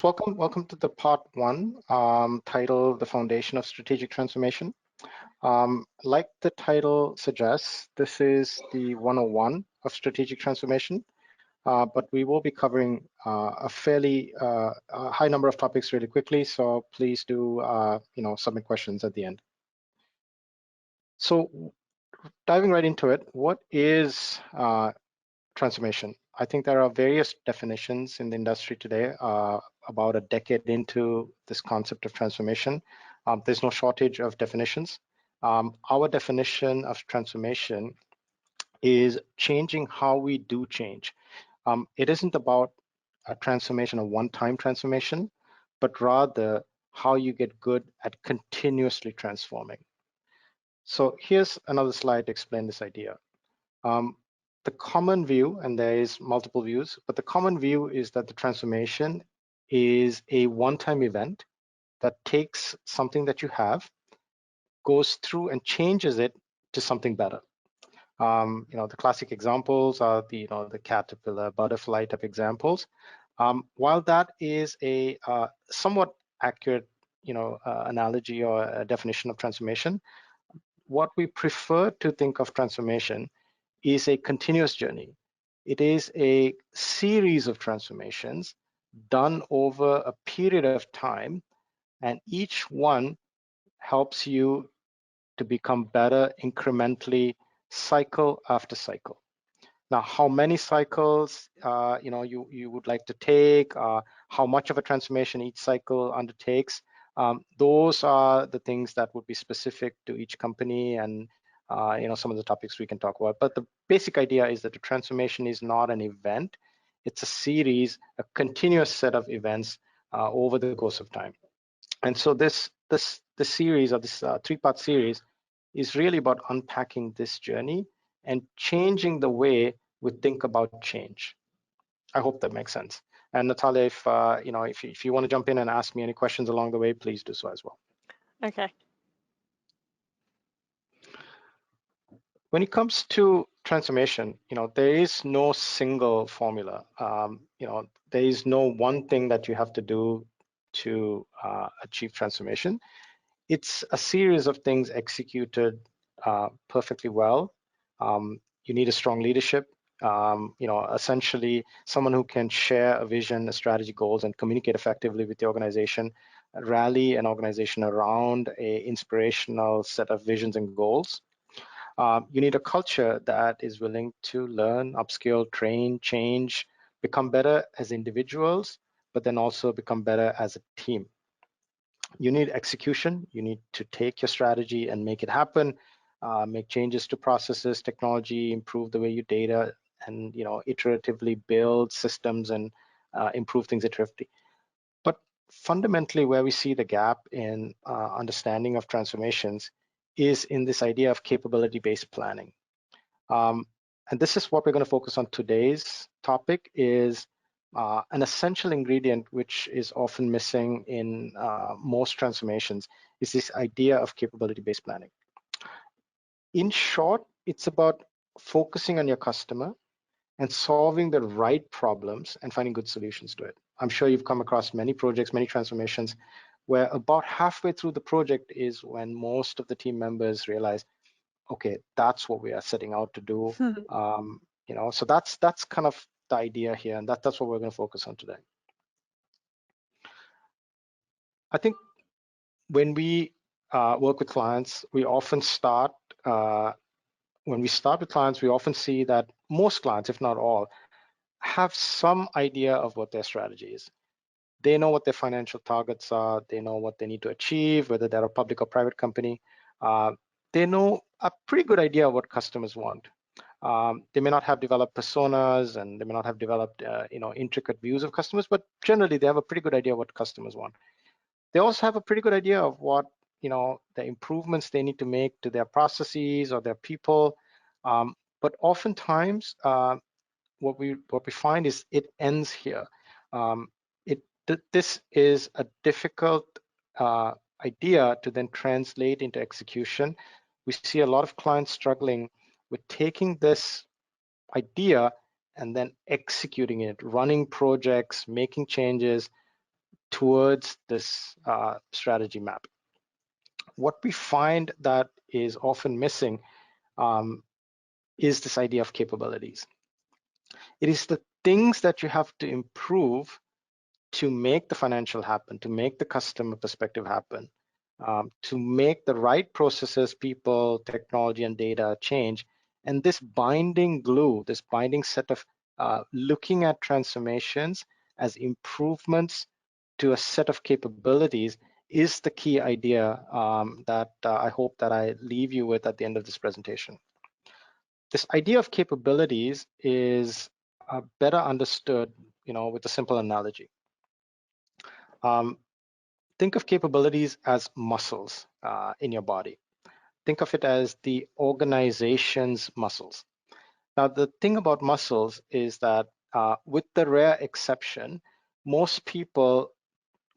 Welcome to the part one, titled The Foundation of Strategic Transformation. Like the title suggests, this is the 101 of strategic transformation, but we will be covering a fairly high number of topics really quickly, so please do submit questions at the end. So diving right into it, what is transformation? I think there are various definitions in the industry today. About a decade into this concept of transformation, there's no shortage of definitions. Our definition of transformation is changing how we do change. It isn't about a transformation, a one-time transformation, but rather how you get good at continuously transforming. So here's another slide to explain this idea. The common view, and there is multiple views, but the common view is that the transformation is a one-time event that takes something that you have, goes through and changes it to something better. The classic examples are the caterpillar, butterfly type examples. While that is a somewhat accurate analogy or a definition of transformation, what we prefer to think of transformation is a continuous journey. It is a series of transformations done over a period of time, and each one helps you to become better incrementally, cycle after cycle. Now, how many cycles you would like to take, how much of a transformation each cycle undertakes, those are the things that would be specific to each company and some of the topics we can talk about. But the basic idea is that the transformation is not an event. It's a series, a continuous set of events over the course of time. And so this series, or this three-part series, is really about unpacking this journey and changing the way we think about change. I hope that makes sense. And Natalia, if you want to jump in and ask me any questions along the way, please do so as well. Okay. When it comes to transformation, there is no single formula. There is no one thing that you have to do to achieve transformation. It's a series of things executed perfectly well. You need a strong leadership, essentially someone who can share a vision, a strategy, goals, and communicate effectively with the organization, rally an organization around a inspirational set of visions and goals. You need a culture that is willing to learn, upskill, train, change, become better as individuals, but then also become better as a team. You need execution. You need to take your strategy and make it happen, make changes to processes, technology, improve the way you data, and iteratively build systems and improve things iteratively. But fundamentally, where we see the gap in understanding of transformations is in this idea of capability-based planning. And this is what we're going to focus on today's topic, is an essential ingredient which is often missing in most transformations, is this idea of capability-based planning. In short, it's about focusing on your customer and solving the right problems and finding good solutions to it. I'm sure you've come across many projects, many transformations, where about halfway through the project is when most of the team members realize, okay, that's what we are setting out to do. So that's kind of the idea here, and that's what we're going to focus on today. I think when we work with clients, we often start when we start with clients, we often see that most clients, if not all, have some idea of what their strategy is. They know what their financial targets are. They know what they need to achieve, whether they're a public or private company. They know a pretty good idea of what customers want. They may not have developed personas, and they may not have developed intricate views of customers, but generally they have a pretty good idea of what customers want. They also have a pretty good idea of what the improvements they need to make to their processes or their people. But oftentimes, what we find is it ends here. This is a difficult idea to then translate into execution. We see a lot of clients struggling with taking this idea and then executing it, running projects, making changes, towards this strategy map. What we find that is often missing is this idea of capabilities. It is the things that you have to improve to make the financial happen, to make the customer perspective happen, to make the right processes, people, technology, and data change. And this binding glue, this binding set of looking at transformations as improvements to a set of capabilities is the key idea that I hope that I leave you with at the end of this presentation. This idea of capabilities is better understood, with a simple analogy. Think of capabilities as muscles in your body. Think of it as the organization's muscles. Now, the thing about muscles is that with the rare exception, most people,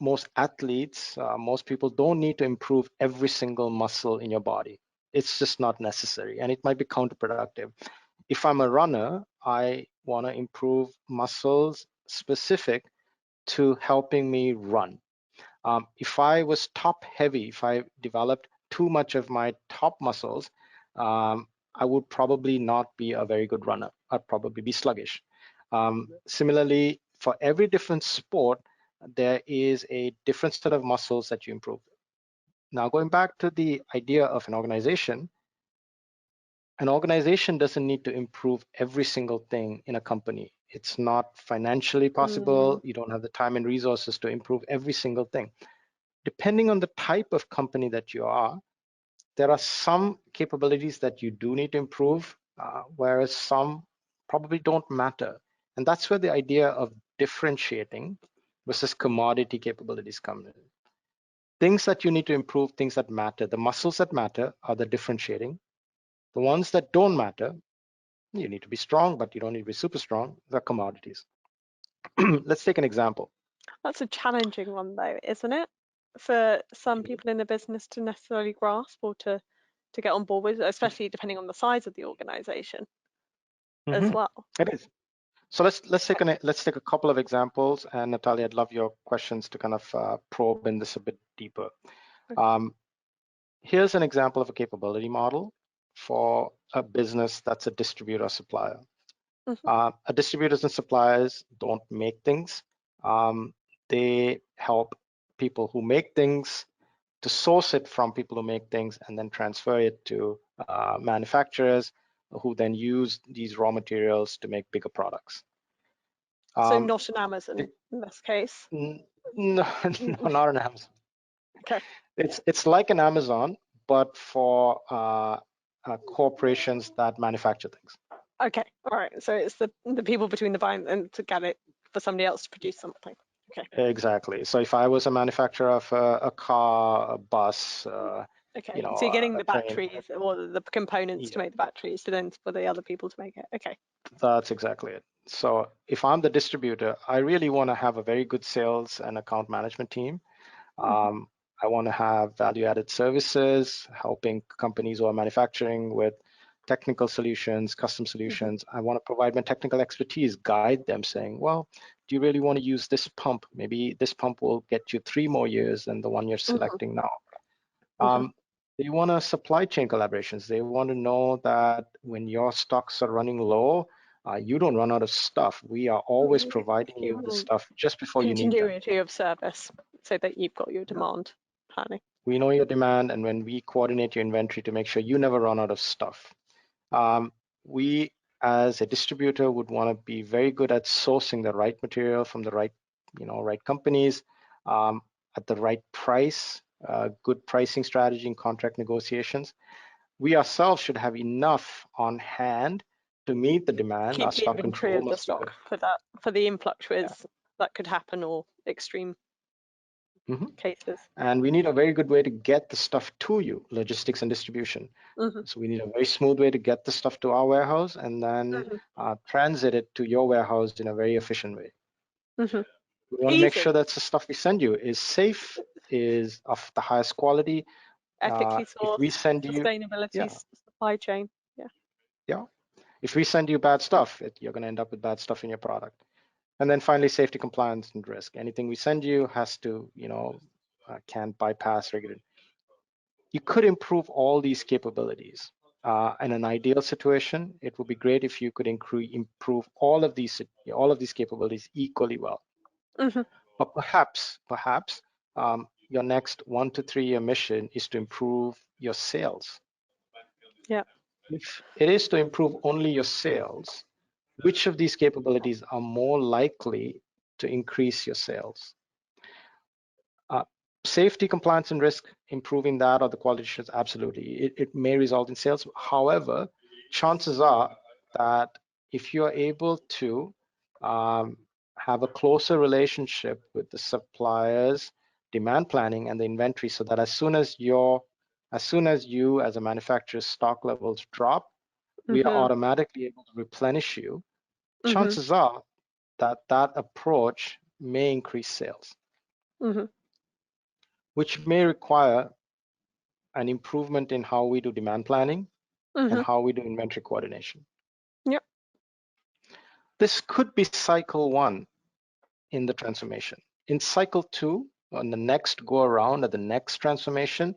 most athletes, most people don't need to improve every single muscle in your body. It's just not necessary, and it might be counterproductive. If I'm a runner, I want to improve muscles specific to helping me run. If I was top heavy, if I developed too much of my top muscles, I would probably not be a very good runner. I'd probably be sluggish. Similarly, for every different sport, there is a different set of muscles that you improve. Now, going back to the idea of an organization doesn't need to improve every single thing in a company. It's not financially possible. You don't have the time and resources to improve every single thing. Depending on the type of company that you are, there are some capabilities that you do need to improve, whereas some probably don't matter. And that's where the idea of differentiating versus commodity capabilities come in. Things that you need to improve, things that matter. The muscles that matter are the differentiating. The ones that don't matter, you need to be strong, but you don't need to be super strong, they're commodities. Let's take an example. That's a challenging one though, isn't it? For some people in the business to necessarily grasp or to get on board with, especially depending on the size of the organization as well. It is. So let's take a couple of examples, and Natalia, I'd love your questions to kind of probe in this a bit deeper. Here's an example of a capability model for a business that's a distributor supplier. A distributors and suppliers don't make things. They help people who make things to source it from people who make things and then transfer it to manufacturers who then use these raw materials to make bigger products. So not an Amazon in this case? No, not an Amazon. Okay. It's like an Amazon, but for corporations that manufacture things. Okay, all right. So it's the people between the buying and to get it for somebody else to produce something. Okay. Exactly. So if I was a manufacturer of a car, a bus, okay. So you're getting the train, batteries or the components to make the batteries, so then for the other people to make it. Okay. That's exactly it. So if I'm the distributor, I really want to have a very good sales and account management team. I want to have value-added services, helping companies who are manufacturing with technical solutions, custom solutions. I want to provide my technical expertise, guide them saying, well, do you really want to use this pump? Maybe this pump will get you 3 more years than the one you're selecting now. They want supply chain collaborations. They want to know that when your stocks are running low, you don't run out of stuff. We are always providing you the stuff just before you need them. Continuity of service, so that you've got your demand planning. We know your demand, and when we coordinate your inventory to make sure you never run out of stuff. We, as a distributor, would want to be very good at sourcing the right material from the right, right companies at the right price, good pricing strategy and contract negotiations. We ourselves should have enough on hand to meet the demand. Keep our the stock inventory control of the stock for the influx that could happen or extreme cases. And we need a very good way to get the stuff to you, logistics and distribution. So we need a very smooth way to get the stuff to our warehouse and then transit it to your warehouse in a very efficient way. We want to make sure that the stuff we send you is safe, is of the highest quality, ethically sourced, if we send you, sustainability, supply chain. If we send you bad stuff, you're going to end up with bad stuff in your product. And then finally, safety, compliance, and risk. Anything we send you has to, can't bypass regulation. You could improve all these capabilities. In an ideal situation, it would be great if you could improve all of these capabilities equally well. Mm-hmm. But perhaps your next 1 to 3 year mission is to improve your sales. Yeah. If it is to improve only your sales, which of these capabilities are more likely to increase your sales? Uh, Safety, compliance, and risk, improving that or the quality assurance, absolutely. It may result in sales. However, chances are that if you're able to have a closer relationship with the suppliers, demand planning, and the inventory, so that as soon as you as a manufacturer's stock levels drop, we are Mm-hmm. automatically able to replenish you. Mm-hmm. Chances are that that approach may increase sales, Mm-hmm. which may require an improvement in how we do demand planning and Mm-hmm. how we do inventory coordination. Yep. This could be cycle 1 in the transformation. In cycle 2, on the next go around at the next transformation,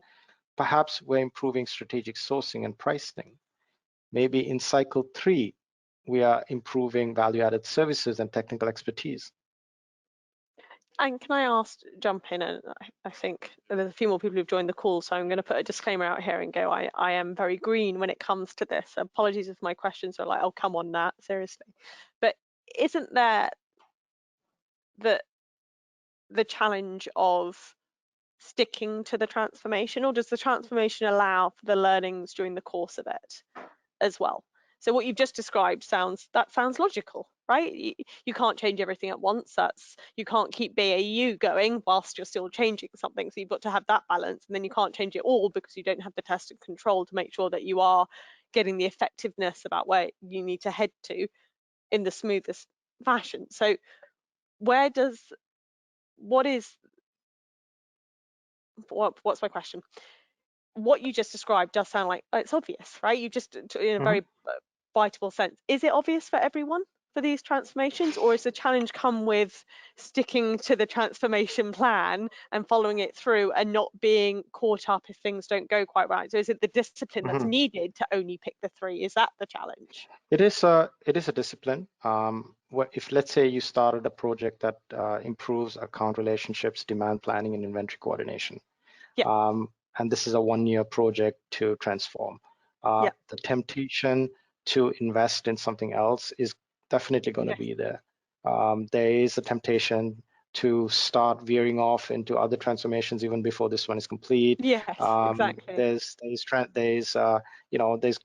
perhaps we're improving strategic sourcing and pricing. Maybe in cycle 3, we are improving value-added services and technical expertise. And can I jump in, and I think there's a few more people who've joined the call, so I'm going to put a disclaimer out here and go, I am very green when it comes to this. Apologies if my questions are like, oh, come on, Nat, seriously. But isn't there the challenge of sticking to the transformation, or does the transformation allow for the learnings during the course of it as well? So what you've just described sounds logical, right? You can't change everything at once. You can't keep BAU going whilst you're still changing something. So you've got to have that balance, and then you can't change it all because you don't have the test and control to make sure that you are getting the effectiveness about where you need to head to in the smoothest fashion. So what's my question? What you just described does sound like it's obvious, right? You just, in a very biteable sense, is it obvious for everyone for these transformations, or is the challenge come with sticking to the transformation plan and following it through and not being caught up if things don't go quite right? So is it the discipline that's needed to only pick the 3? Is that the challenge? It is a discipline. If, let's say, you started a project that improves account relationships, demand planning, and inventory coordination, Yeah. And this is a 1-year project to transform. Yeah. The temptation to invest in something else is definitely going to Yes. be there. There is a temptation to start veering off into other transformations even before this one is complete. Yes, exactly. There's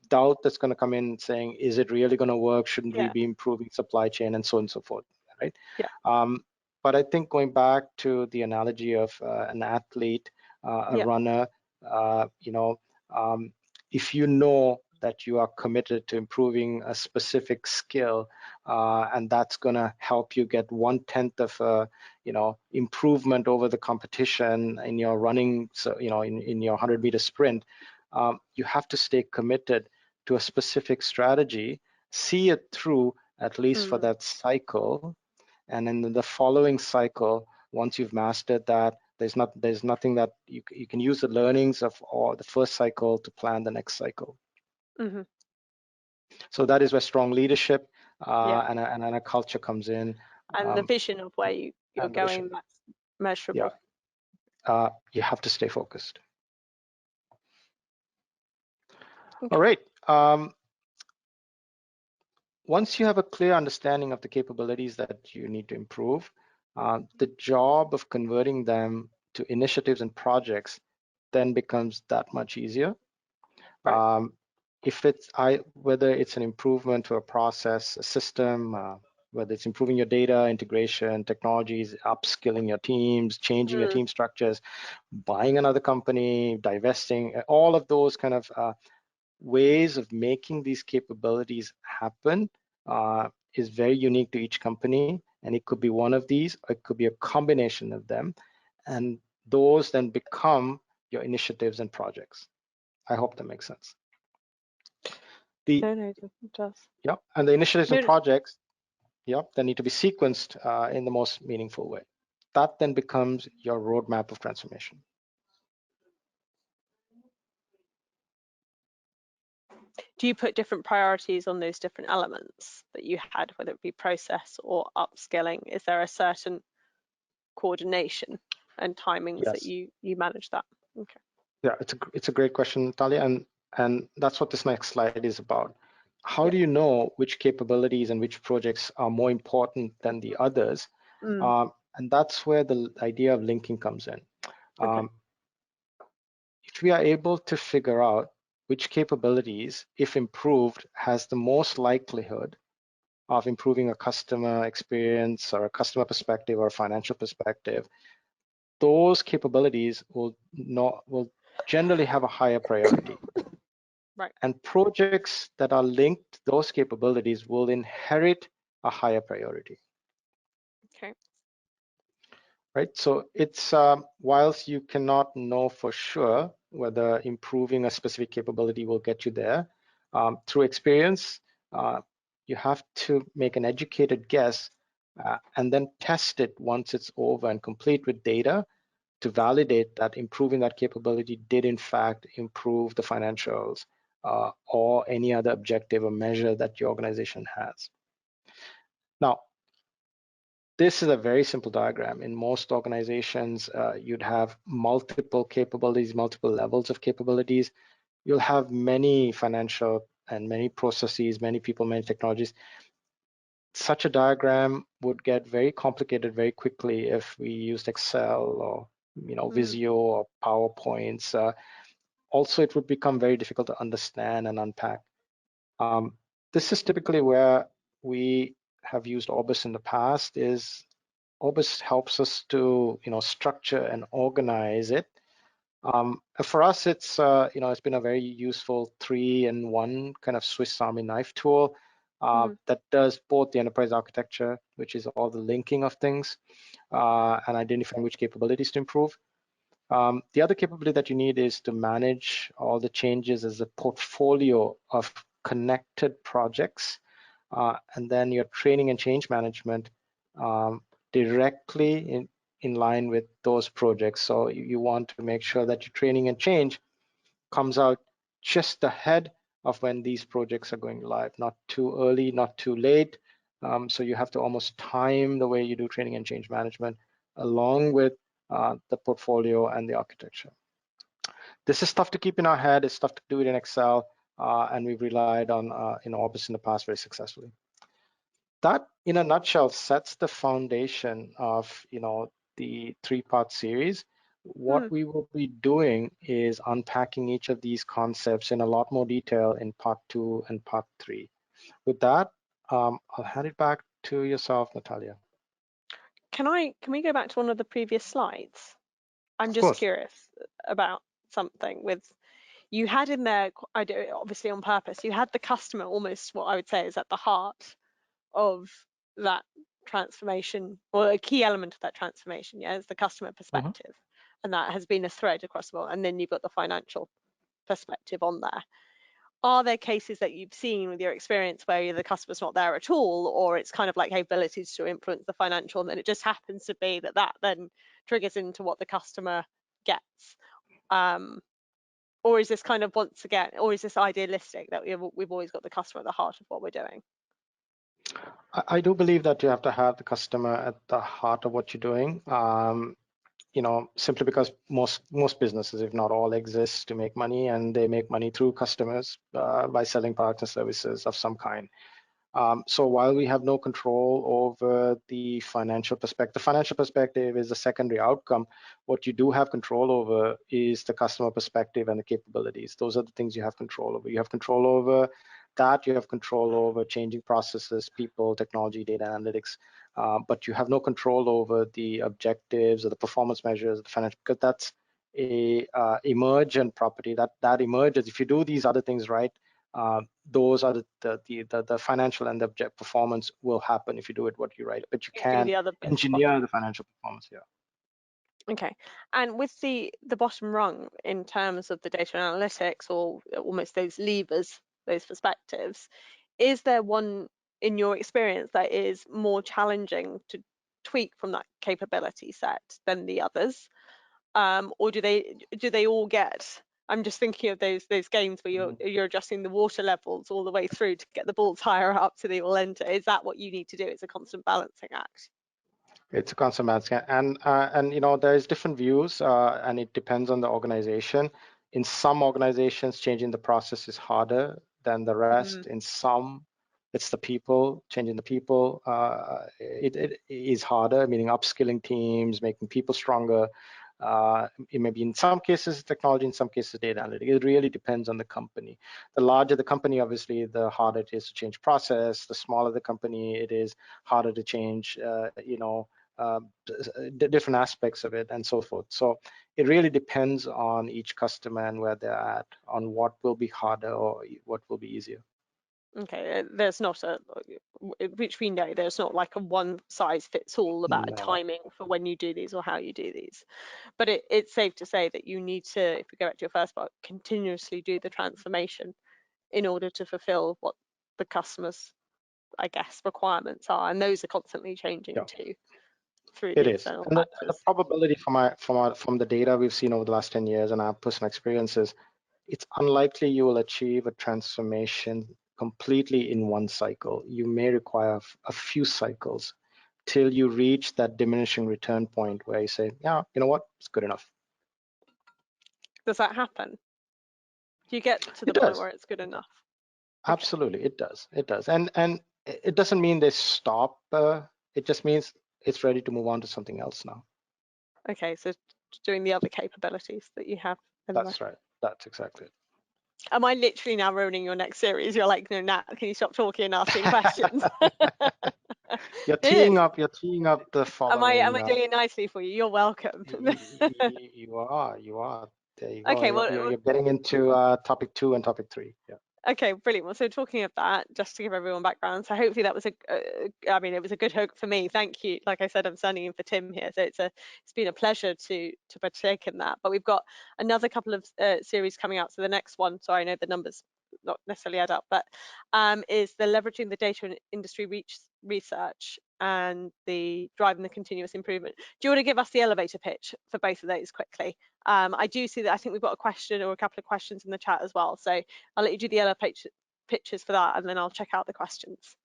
doubt that's going to come in saying, is it really going to work? Shouldn't we Yeah. be improving supply chain, and so on and so forth, right? Yeah. But I think going back to the analogy of an athlete, a Yeah. runner, if you know that you are committed to improving a specific skill, and that's going to help you get 1/10 of a, improvement over the competition in your running, so in your 100-meter sprint, you have to stay committed to a specific strategy, see it through at least for that cycle, and in the following cycle, once you've mastered that, there's nothing that you can use the learnings of or the first cycle to plan the next cycle. Mm-hmm. So that is where strong leadership Yeah. and a culture comes in. And the vision of where you're And the vision. going, that's measurable. Yeah, you have to stay focused. Okay. All right. Once you have a clear understanding of the capabilities that you need to improve, the job of converting them to initiatives and projects then becomes that much easier. Right. If whether it's an improvement to a process, a system, whether it's improving your data integration technologies, upskilling your teams, changing your team structures, buying another company, divesting, all of those kind of ways of making these capabilities happen is very unique to each company, and it could be one of these, or it could be a combination of them, and those then become your initiatives and projects. I hope that makes sense. No, it does. Yeah, and the initiatives and No, projects, Yep, they need to be sequenced in the most meaningful way. That then becomes your roadmap of transformation. Do you put different priorities on those different elements that you had, whether it be process or upskilling? Is there a certain coordination and timings that Yes. you manage that? Okay. Yeah, it's a great question, Natalia, and that's what this next slide is about. How Yeah. do you know which capabilities and which projects are more important than the others? Mm. And that's where the idea of linking comes in. Okay. Um, if we are able to figure out which capabilities, if improved, has the most likelihood of improving a customer experience or a customer perspective or a financial perspective, those capabilities will generally have a higher priority. Right. And projects that are linked to those capabilities will inherit a higher priority. Okay. Right? So it's whilst you cannot know for sure whether improving a specific capability will get you there, through experience, uh, you have to make an educated guess and then test it once it's over and complete with data to validate that improving that capability did in fact improve the financials or any other objective or measure that your organization has. Now, this is a very simple diagram. In most organizations, you'd have multiple capabilities, multiple levels of capabilities. You'll have many financial and many processes, many people, many technologies. Such a diagram would get very complicated very quickly if we used Excel or Mm. Visio or PowerPoints. Also, it would become very difficult to understand and unpack. This is typically where we have used Orbis in the past. Is Orbis helps us to structure and organize it. For us, it's been a very useful 3-in-1 kind of Swiss Army knife tool Mm. that does both the enterprise architecture, which is all the linking of things, and identifying which capabilities to improve. The other capability that you need is to manage all the changes as a portfolio of connected projects, and then your training and change management um, directly in line with those projects. So you want to make sure that your training and change comes out just ahead of when these projects are going live, not too early, not too late. So you have to almost time the way you do training and change management along with the portfolio and the architecture. This is tough to keep in our head. It's tough to do it in Excel, and we've relied on Orbis in the past very successfully. That, in a nutshell, sets the foundation of the 3-part series. What Mm. we will be doing is unpacking each of these concepts in a lot more detail in part 2 and part 3. With that, I'll hand it back to yourself, Natalia. Can we go back to one of the previous slides? I'm Of just course. curious about something with you had in there, I do obviously on purpose, you had the customer almost what I would say is at the heart of that transformation, or a key element of that transformation, yeah, is the customer Mhm. perspective. And that has been a thread across the board. And then you've got the financial perspective on there. Are there cases that you've seen with your experience where the customer's not there at all, or it's kind of like capabilities to influence the financial, and then it just happens to be that then triggers into what the customer gets? Or is this kind of, once again, or is this idealistic that we've always got the customer at the heart of what we're doing? I do believe that you have to have the customer at the heart of what you're doing. Simply because most businesses, if not all, exist to make money, and they make money through customers by selling products and services of some kind. So while we have no control over the financial perspective is a secondary outcome. What you do have control over is the customer perspective and the capabilities. Those are the things you have control over. You have control over that. You have control over changing processes, people, technology, data analytics. But you have no control over the objectives or the performance measures, the financial, because that's a emergent property that emerges if you do these other things right. Those are the financial and the object performance will happen if you do it what you write, but you Do can't the other bits engineer bottom. the financial performance here. Okay. And with the bottom rung in terms of the data analytics, or almost those levers, those perspectives, is there one in your experience, that is more challenging to tweak from that capability set than the others? Or do they all get? I'm just thinking of those games where you're adjusting the water levels all the way through to get the balls higher up so they all enter. Is that what you need to do? It's a constant balancing act. It's a constant balancing, and there's different views, and it depends on the organization. In some organizations, changing the process is harder than the rest. In some, it's the people. Changing the people, it is harder, meaning upskilling teams, making people stronger. It may be in some cases technology, in some cases data analytics. It really depends on the company. The larger the company, obviously, the harder it is to change process. The smaller the company, it is harder to change, different aspects of it and so forth. So it really depends on each customer and where they're at, on what will be harder or what will be easier. Okay, there's not which we know, there's not like a one size fits all about a No. timing for when you do these or how you do these. But it's safe to say that you need to, if we go back to your first part, continuously do the transformation in order to fulfill what the customer's, I guess, requirements are, and those are constantly changing Yeah, too through it the is. external And the factors. probability from the data we've seen over the last 10 years and our personal experiences, it's unlikely you will achieve a transformation completely in one cycle. You may require a few cycles till you reach that diminishing return point where you say, yeah, you know what, it's good enough. Does that happen? Do you get to It the point does. where it's good It does. enough? Okay. Absolutely, it does. It does. And it doesn't mean they stop. It just means it's ready to move on to something else now. Okay, so doing the other capabilities that you have anyway. That's right. That's exactly Am I literally now ruining your next series? You're like, no, Nat, can you stop talking and asking it. questions? You're It teeing is. up. You're teeing up the Am following. I doing it nicely for you? You're welcome. You are. You are. There you go. Okay, You're getting into topic 2 and topic 3. Yeah. okay, brilliant. Well, so talking of that, just to give everyone background, so hopefully that was I mean, it was a good hook for me. Thank you. Like I said, I'm standing in for Tim here, so it's been a pleasure to partake in that. But we've got another couple of series coming out. So the next one, sorry, I know the numbers not necessarily add up, but is the leveraging the data and industry research and the driving the continuous improvement. Do you want to give us the elevator pitch for both of those quickly? I do see that I think we've got a question or a couple of questions in the chat as well. So I'll let you do the elevator pitches for that, and then I'll check out the questions.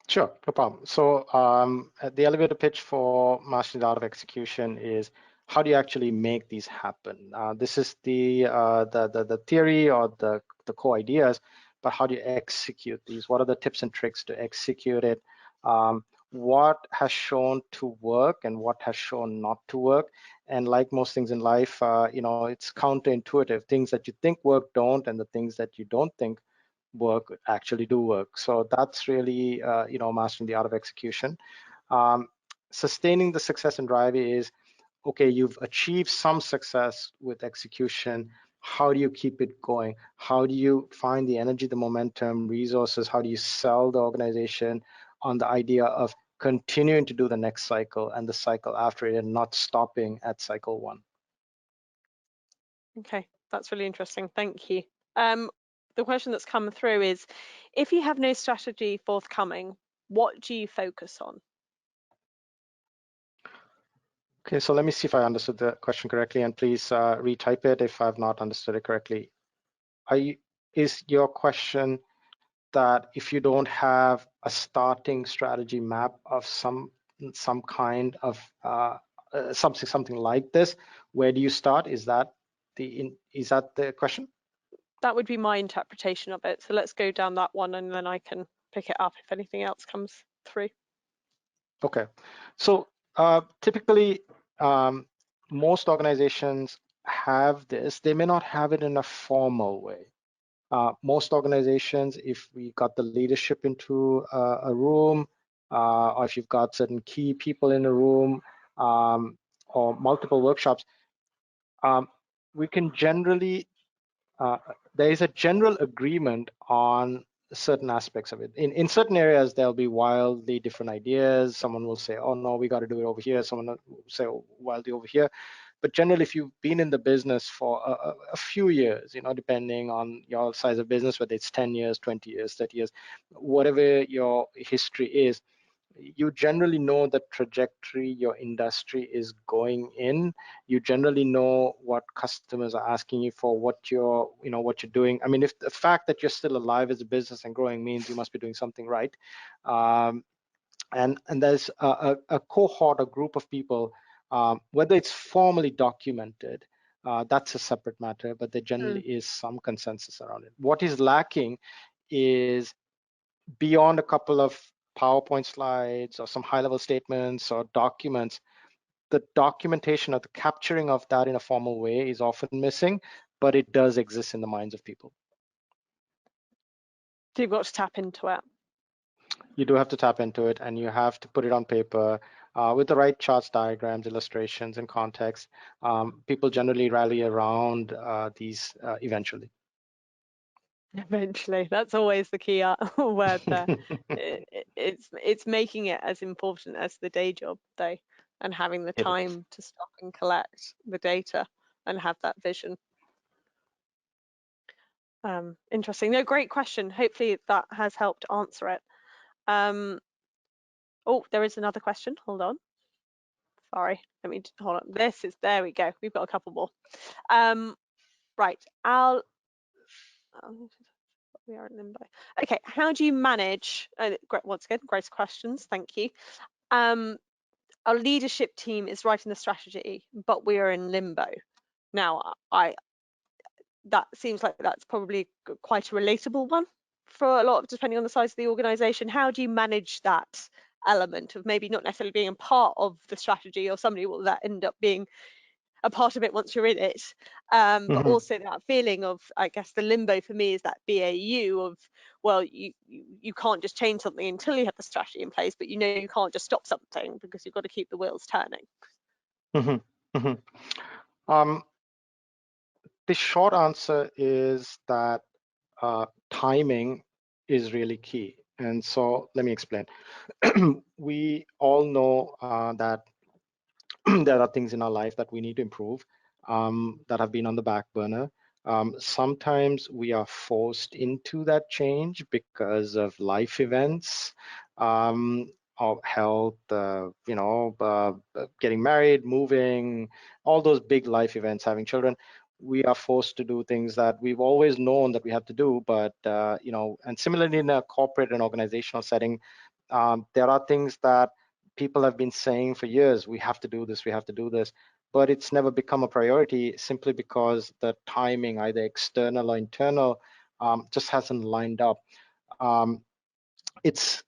Sure, no problem. So the elevator pitch for mastering the art of execution is how do you actually make these happen? This is the theory or the core ideas, but how do you execute these? What are the tips and tricks to execute it? What has shown to work and what has shown not to work? And like most things in life, it's counterintuitive. Things that you think work don't, and the things that you don't think work actually do work. So that's really mastering the art of execution. Sustaining the success and drive is, okay, you've achieved some success with execution. How do you keep it going? How do you find the energy, the momentum, resources? How do you sell the organization on the idea of continuing to do the next cycle and the cycle after it, and not stopping at cycle 1? Okay, that's really interesting. Thank you. The question that's come through is, if you have no strategy forthcoming, what do you focus on? Okay, so let me see if I understood the question correctly, and please retype it if I've not understood it correctly. Is your question that if you don't have a starting strategy map of some kind of something like this, where do you start? Is that the question? That would be my interpretation of it. So let's go down that one, and then I can pick it up if anything else comes through. Okay, so typically most organizations have this. They may not have it in a formal way. Most organizations, if we got the leadership into a room, or if you've got certain key people in a room, or multiple workshops, we can generally, there is a general agreement on certain aspects of it. In certain areas, there'll be wildly different ideas. Someone will say, oh no, we got to do it over here. Someone will say, oh, wildly over here. But generally, if you've been in the business for a few years, depending on your size of business, whether it's 10 years, 20 years, 30 years, whatever your history is, you generally know the trajectory your industry is going in. You generally know what customers are asking you for, what you're doing. I mean, if the fact that you're still alive as a business and growing means you must be doing something right. And there's a cohort, a group of people, whether it's formally documented, that's a separate matter, but there generally is some consensus around it. What is lacking is, beyond a couple of PowerPoint slides or some high-level statements or documents, the documentation or the capturing of that in a formal way is often missing, but it does exist in the minds of people. So you've got to tap into it. You do have to tap into it, and you have to put it on paper with the right charts, diagrams, illustrations, and context. People generally rally around these eventually. Eventually, that's always the key word there. It's making it as important as the day job, though, and having the It is. time to stop and collect the data and have that vision. Interesting. No, great question. Hopefully that has helped answer it. Oh, there is another question. Hold on. Sorry, let me hold on. There we go. We've got a couple more. Right, we are in limbo. Okay, how do you manage, once again, great questions, thank you. Our leadership team is writing the strategy, but we are in limbo. Now, that seems like that's probably quite a relatable one for a lot of, depending on the size of the organization. How do you manage that element of maybe not necessarily being a part of the strategy, or somebody will that end up being a part of it once you're in it, but also that feeling of, I guess the limbo for me is that BAU of, well, you can't just change something until you have the strategy in place, but you can't just stop something because you've got to keep the wheels turning. The short answer is that timing is really key. And so let me explain. We all know that there are things in our life that we need to improve, that have been on the back burner. Sometimes we are forced into that change because of life events, of health, getting married, moving, all those big life events, having children. We are forced to do things that we've always known that we have to do, but and similarly in a corporate and organizational setting, there are things that people have been saying for years, we have to do this, we have to do this, but it's never become a priority simply because the timing, either external or internal, just hasn't lined up. It's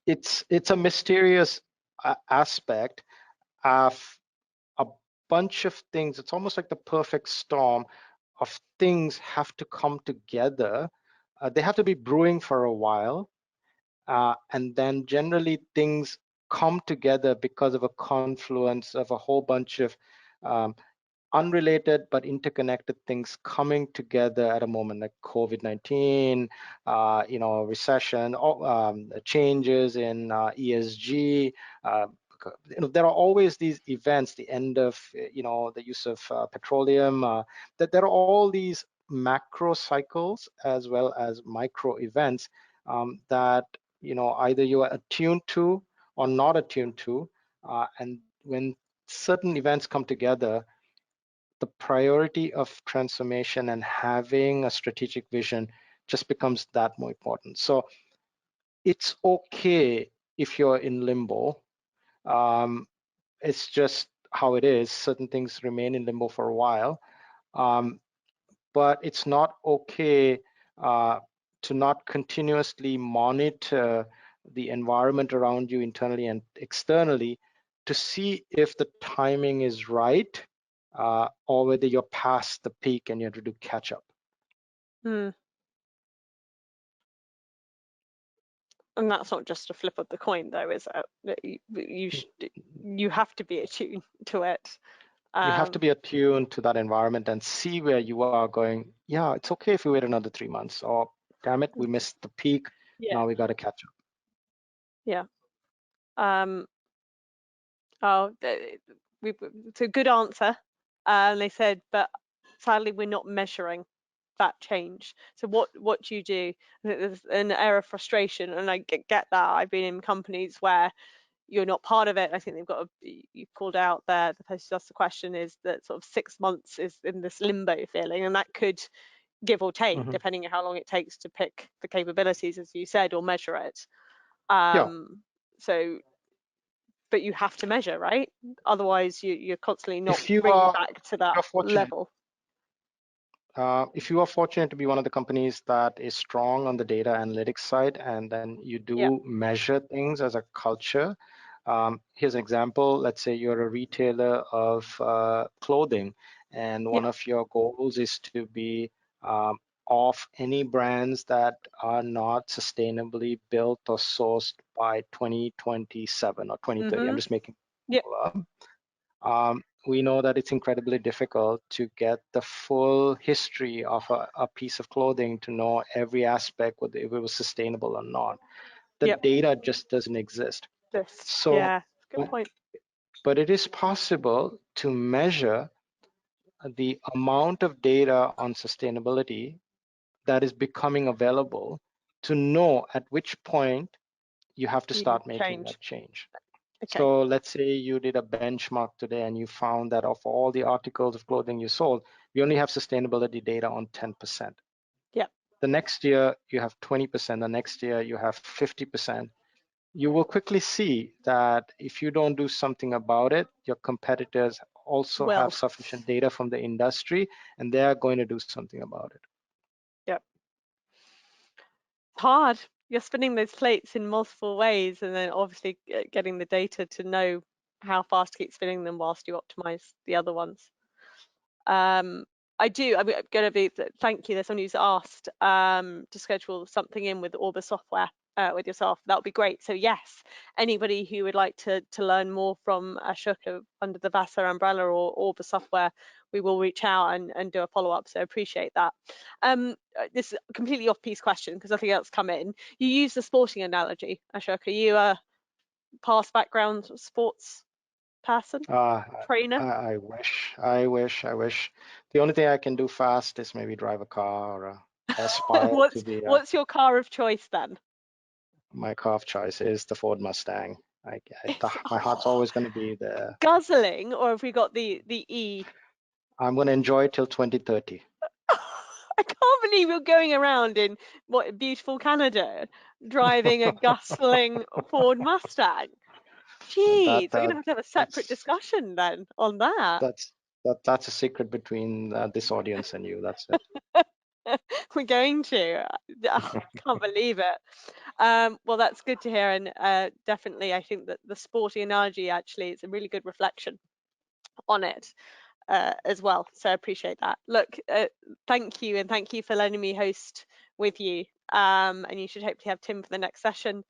a mysterious aspect of a bunch of things. It's almost like the perfect storm of things have to come together. They have to be brewing for a while, and then generally things come together because of a confluence of a whole bunch of um, unrelated but interconnected things coming together at a moment, like COVID-19, recession, changes in ESG. There are always these events, the end of the use of petroleum, that there are all these macro cycles as well as micro events that either you are attuned to or not attuned to, and when certain events come together, the priority of transformation and having a strategic vision just becomes that more important. So it's okay if you're in limbo. It's just how it is. Certain things remain in limbo for a while, but it's not okay to not continuously monitor the environment around you internally and externally to see if the timing is right, or whether you're past the peak and you have to do catch up. And that's not just a flip of the coin, though, is it? You have to be attuned to it. You have to be attuned to that environment and see where you are going. Yeah, it's okay if we wait another 3 months, or damn it, we missed the peak. Yeah. Now we got to catch up. Yeah. Oh, it's a good answer. And they said, but sadly, we're not measuring that change. So what do you do? There's an air of frustration, and I get that. I've been in companies where you're not part of it. I think they've got you called out there, the person who asked the question, is that sort of 6 months is in this limbo feeling, and that could give or take Hmm. depending on how long it takes to pick the capabilities, as you said, or measure it. Yeah. So but you have to measure, right? Otherwise you're constantly not If you bringing are back to that you're fortunate, level. if you are fortunate to be one of the companies that is strong on the data analytics side, and then you Yep, do measure things as a culture. Here's an example. Let's say you're a retailer of clothing, and one yep, of your goals is to be off any brands that are not sustainably built or sourced by 2027 or 2030. I'm mm-hmm, just making yep, it up. We know that it's incredibly difficult to get the full history of a piece of clothing to know every aspect, whether if it was sustainable or not. The yep. data just doesn't exist. This, So, yeah, good but point. but it is possible to measure the amount of data on sustainability that is becoming available to know at which point you have to You start making change. that change. Okay. So let's say you did a benchmark today and you found that of all the articles of clothing you sold, we only have sustainability data on 10%. Yep. The next year you have 20%, the next year you have 50%. You will quickly see that if you don't do something about it, your competitors also have Will. sufficient data from the industry and they are going to do something about it. Yep. Hard. You're spinning those plates in multiple ways, and then obviously getting the data to know how fast to keep spinning them whilst you optimize the other ones. Um, I'm going to be, thank you. There's someone who's asked to schedule something in with Orbis software with yourself. That would be great. So yes, anybody who would like to learn more from Ashoka under the Vasa umbrella or Orbis software, we will reach out and do a follow-up. So appreciate that. This is a completely off-piece question because nothing else come in. You use the sporting analogy, Ashoka. Are you a past background sports person, Uh, trainer? I wish. The only thing I can do fast is maybe drive a car or aspire to be What's your car of choice then? my car of choice is the Ford Mustang. My heart's Oh, always going to be there. guzzling, or have we got the E? I'm going to enjoy it till 2030. I can't believe you're going around in what beautiful Canada driving a guzzling Ford Mustang. That Jeez, we're that gonna have to have a separate that's discussion then on that. that's that's a secret between this audience and you. That's it. We're going to. Oh, can't believe it. Well, that's good to hear, and definitely, I think that the sporty analogy actually is a really good reflection on it. As well. So I appreciate that. Look, thank you, and thank you for letting me host with you. And you should hopefully have Tim for the next session.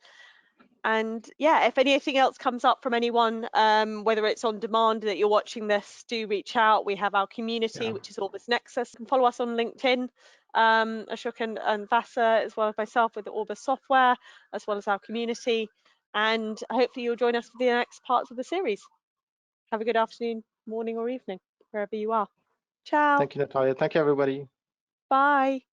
And yeah, if anything else comes up from anyone, whether it's on demand that you're watching this, do reach out. We have our community, Yeah. which is Orbis Nexus. You can follow us on LinkedIn, Ashok and Vasa, as well as myself with the Orbis software, as well as our community. And hopefully you'll join us for the next parts of the series. Have a good afternoon, morning, or evening, wherever you are. Ciao. Thank you, Natalia. Thank you, everybody. Bye.